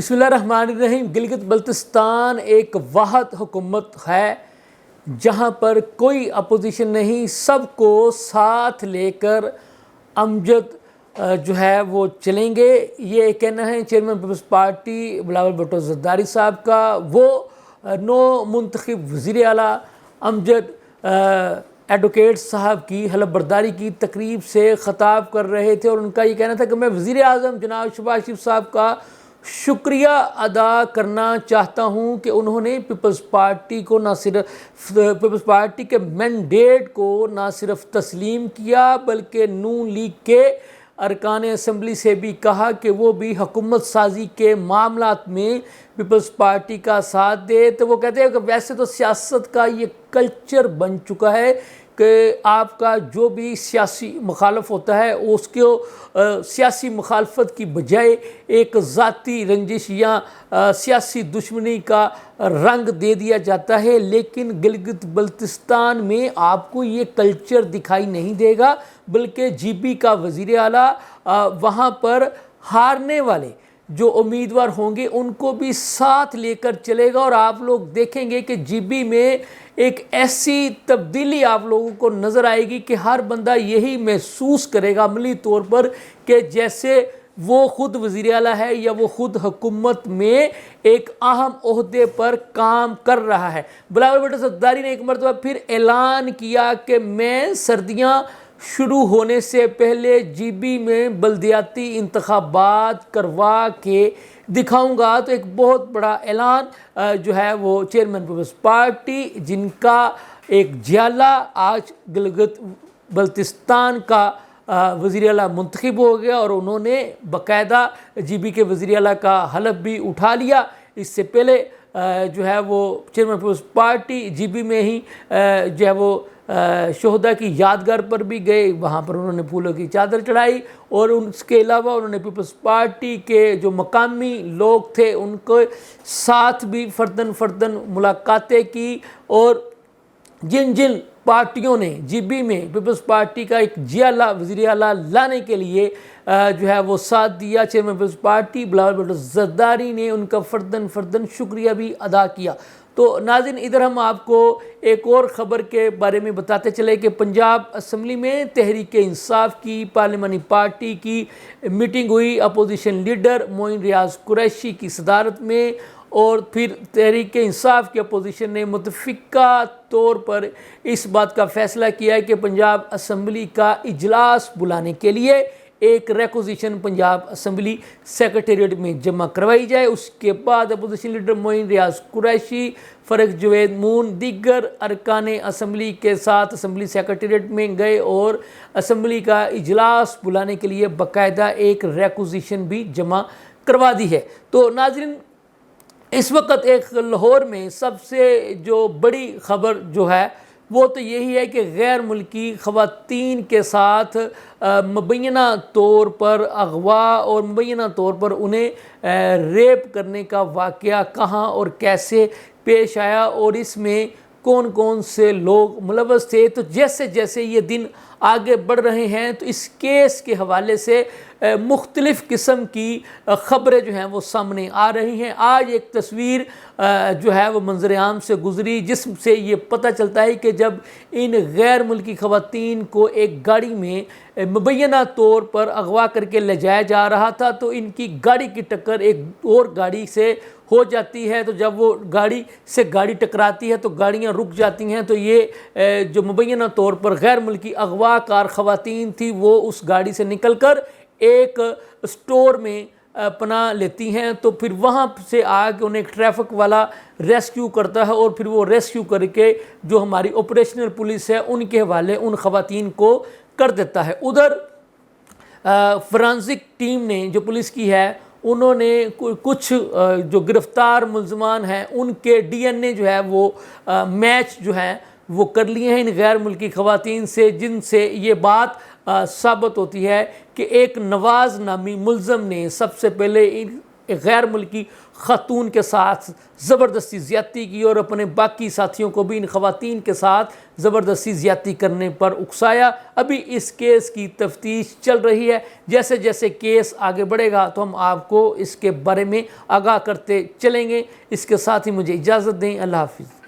بسم اللہ الرحمن الرحیم۔ گلگت بلتستان ایک واحد حکومت ہے جہاں پر کوئی اپوزیشن نہیں، سب کو ساتھ لے کر امجد جو ہے وہ چلیں گے، یہ کہنا ہے چیئرمین پیپلز پارٹی بلاول بھٹو زرداری صاحب کا۔ وہ نو منتخب وزیر اعلیٰ امجد ایڈوکیٹ صاحب کی حلف برداری کی تقریب سے خطاب کر رہے تھے، اور ان کا یہ کہنا تھا کہ میں وزیر اعظم جناب شہباز شریف صاحب کا شکریہ ادا کرنا چاہتا ہوں کہ انہوں نے پیپلز پارٹی کو پیپلز پارٹی کے مینڈیٹ کو نہ صرف تسلیم کیا بلکہ نون لیگ کے ارکان اسمبلی سے بھی کہا کہ وہ بھی حکومت سازی کے معاملات میں پیپلز پارٹی کا ساتھ دے۔ تو وہ کہتے ہیں کہ ویسے تو سیاست کا یہ کلچر بن چکا ہے کہ آپ کا جو بھی سیاسی مخالف ہوتا ہے اس کو سیاسی مخالفت کی بجائے ایک ذاتی رنجش یا سیاسی دشمنی کا رنگ دے دیا جاتا ہے، لیکن گلگت بلتستان میں آپ کو یہ کلچر دکھائی نہیں دے گا، بلکہ جی بی کا وزیر اعلیٰ وہاں پر ہارنے والے جو امیدوار ہوں گے ان کو بھی ساتھ لے کر چلے گا، اور آپ لوگ دیکھیں گے کہ جی بی میں ایک ایسی تبدیلی آپ لوگوں کو نظر آئے گی کہ ہر بندہ یہی محسوس کرے گا عملی طور پر کہ جیسے وہ خود وزیر اعلیٰ ہے یا وہ خود حکومت میں ایک اہم عہدے پر کام کر رہا ہے۔ بلاول بھٹو زرداری نے ایک مرتبہ پھر اعلان کیا کہ میں سردیاں شروع ہونے سے پہلے جی بی میں بلدیاتی انتخابات کروا کے دکھاؤں گا۔ تو ایک بہت بڑا اعلان جو ہے وہ چیئرمین پیپلز پارٹی جن کا ایک جیالہ آج گلگت بلتستان کا وزیر اعلیٰ منتخب ہو گیا، اور انہوں نے باقاعدہ جی بی کے وزیر اعلیٰ کا حلف بھی اٹھا لیا۔ اس سے پہلے جو ہے وہ chairman Peoples Party G B میں ہی جو ہے وہ شہداء کی یادگار پر بھی گئے، وہاں پر انہوں نے پھولوں کی چادر چڑھائی، اور اس کے علاوہ انہوں نے پیپلز پارٹی کے جو مقامی لوگ تھے ان کے ساتھ بھی فرداً ملاقاتیں کی، اور جن پارٹیوں نے جی بی میں پیپلز پارٹی کا ایک جیالہ وزیر اعلیٰ لانے کے لیے جو ہے وہ ساتھ دیا، چیئرمین پیپلز پارٹی بلاول بھٹو زرداری نے ان کا فرداً شکریہ بھی ادا کیا۔ تو ناظرین، ادھر ہم آپ کو ایک اور خبر کے بارے میں بتاتے چلے کہ پنجاب اسمبلی میں تحریک انصاف کی پارلیمانی پارٹی کی میٹنگ ہوئی، اپوزیشن لیڈر معین ریاض قریشی کی صدارت میں، اور پھر تحریک انصاف کی اپوزیشن نے متفقہ طور پر اس بات کا فیصلہ کیا ہے کہ پنجاب اسمبلی کا اجلاس بلانے کے لیے ایک ریکوزیشن پنجاب اسمبلی سیکریٹریٹ میں جمع کروائی جائے۔ اس کے بعد اپوزیشن لیڈر معین ریاض قریشی، فرق جوید مون دیگر ارکان اسمبلی کے ساتھ اسمبلی سیکریٹریٹ میں گئے اور اسمبلی کا اجلاس بلانے کے لیے باقاعدہ ایک ریکوزیشن بھی جمع کروا دی ہے۔ تو ناظرین، اس وقت ایک لاہور میں سب سے جو بڑی خبر جو ہے وہ تو یہی ہے کہ غیر ملکی خواتین کے ساتھ مبینہ طور پر اغوا اور مبینہ طور پر انہیں ریپ کرنے کا واقعہ کہاں اور کیسے پیش آیا، اور اس میں کون کون سے لوگ ملوث تھے۔ تو جیسے یہ دن آگے بڑھ رہے ہیں تو اس کیس کے حوالے سے مختلف قسم کی خبریں جو ہیں وہ سامنے آ رہی ہیں۔ آج ایک تصویر جو ہے وہ منظر عام سے گزری جس سے یہ پتہ چلتا ہے کہ جب ان غیر ملکی خواتین کو ایک گاڑی میں مبینہ طور پر اغوا کر کے لے جایا جا رہا تھا تو ان کی گاڑی کی ٹکر ایک اور گاڑی سے ہو جاتی ہے، تو جب وہ گاڑی سے گاڑی ٹکراتی ہے تو گاڑیاں رک جاتی ہیں، تو یہ جو مبینہ طور پر غیر ملکی اغوا کار خواتین تھی وہ اس گاڑی سے نکل کر ایک اسٹور میں پناہ لیتی ہیں، تو پھر وہاں سے آ کے انہیں ایک ٹریفک والا ریسکیو کرتا ہے، اور پھر وہ ریسکیو کر کے جو ہماری آپریشنل پولیس ہے ان کے حوالے ان خواتین کو کر دیتا ہے۔ ادھر فرانزک ٹیم نے جو پولیس کی ہے انہوں نے کچھ جو گرفتار ملزمان ہیں ان کے ڈی این اے جو ہے وہ میچ جو ہیں وہ کر لیے ہیں ان غیر ملکی خواتین سے، جن سے یہ بات ثابت ہوتی ہے کہ ایک نواز نامی ملزم نے سب سے پہلے ایک غیر ملکی خاتون کے ساتھ زبردستی زیادتی کی اور اپنے باقی ساتھیوں کو بھی ان خواتین کے ساتھ زبردستی زیادتی کرنے پر اکسایا۔ ابھی اس کیس کی تفتیش چل رہی ہے، جیسے جیسے کیس آگے بڑھے گا تو ہم آپ کو اس کے بارے میں آگاہ کرتے چلیں گے۔ اس کے ساتھ ہی مجھے اجازت دیں، اللہ حافظ۔